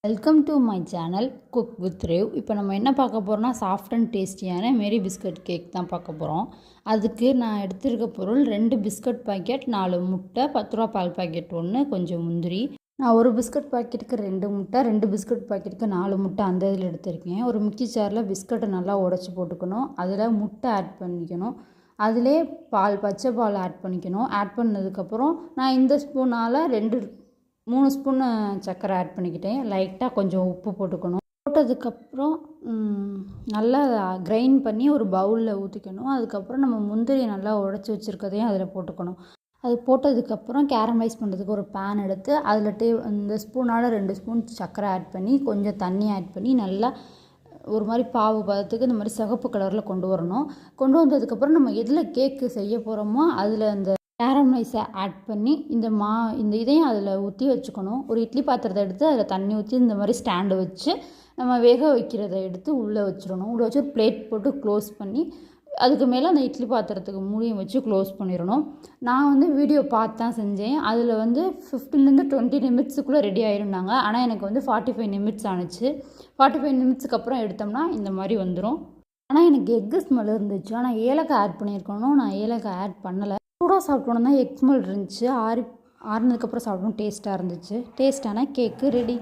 Welcome to my channel cook with rave. இப்போ நம்ம என்ன பார்க்க போகிறோம்னா சாஃப்ட் அண்ட் டேஸ்டியான மேரி பிஸ்கட் கேக் தான் பார்க்க போகிறோம். அதுக்கு நான் எடுத்துருக்க பொருள் 2 பிஸ்கட் பாக்கெட், 4 முட்டை, 10 ரூபா பால் பாக்கெட் 1, கொஞ்சம் முந்திரி. நான் ஒரு பிஸ்கட் பாக்கெட்டுக்கு 2 முட்டை, 2 பிஸ்கட் பாக்கெட்டுக்கு 4 முட்டை அந்த இதில் எடுத்திருக்கேன். ஒரு மிக்சி ஜாரில் பிஸ்கட்டை நல்லா உடச்சி போட்டுக்கணும். அதில் முட்டை ஆட் பண்ணிக்கணும். அதிலே பச்சை பால் ஆட் பண்ணிக்கணும். ஆட் பண்ணதுக்கப்புறம் நான் இந்த ஸ்பூனால் 3 ஸ்பூன் சர்க்கரை ஆட் பண்ணிக்கிட்டேன். லைட்டாக கொஞ்சம் உப்பு போட்டுக்கணும். போட்டதுக்கப்புறம் நல்லா கிரைண்ட் பண்ணி ஒரு பவுலில் ஊற்றிக்கணும். அதுக்கப்புறம் நம்ம முந்திரியை நல்லா உடச்சி வச்சுருக்கதையும் அதில் போட்டுக்கணும். அது போட்டதுக்கப்புறம் கேரமலைஸ் பண்ணுறதுக்கு ஒரு பேன் எடுத்து அதில் இந்த ஸ்பூனால் 2 ஸ்பூன் சர்க்கரை ஆட் பண்ணி கொஞ்சம் தண்ணி ஆட் பண்ணி நல்லா ஒரு மாதிரி பாவு பதத்துக்கு இந்த மாதிரி சிகப்பு கலரில் கொண்டு வரணும். கொண்டு வந்ததுக்கப்புறம் நம்ம எதில் கேக்கு செய்ய போகிறோமோ அதில் அந்த கேரமலைஸை ஆட் பண்ணி இந்த இதையும் அதில் ஊற்றி வச்சுக்கணும். ஒரு இட்லி பாத்திரத்தை எடுத்து அதில் தண்ணி ஊற்றி இந்த மாதிரி ஸ்டாண்டு வச்சு நம்ம வேக வைக்கிறத எடுத்து உள்ளே வச்சிடணும். உள்ளே வச்சு ஒரு பிளேட் போட்டு க்ளோஸ் பண்ணி அதுக்கு மேலே அந்த இட்லி பாத்திரத்துக்கு மூடியும் வச்சு க்ளோஸ் பண்ணிடணும். நான் வீடியோ பார்த்து தான் செஞ்சேன். அதில் 15 to 20 நிமிட்ஸுக்குள்ளே ரெடி ஆயிருந்தாங்க. ஆனால் எனக்கு 45 நிமிட்ஸ் ஆணுச்சு. 45 நிமிட்ஸுக்கு அப்புறம் எடுத்தோம்னா இந்த மாதிரி வந்துடும். ஆனால் எனக்கு எக்கு ஸ்மெல் இருந்துச்சு. ஆனால் ஏலக்காய் ஆட் பண்ணியிருக்கணும். நான் ஏலக்காய் ஆட் பண்ணலை. சூடாக சாப்பிட்டோன்னா தான் எக் ஸ்மெல் இருந்துச்சு. ஆறினதுக்கப்புறம் சாப்பிட்டோம் டேஸ்ட்டாக இருந்துச்சு. டேஸ்ட்டான கேக்கு ரெடி.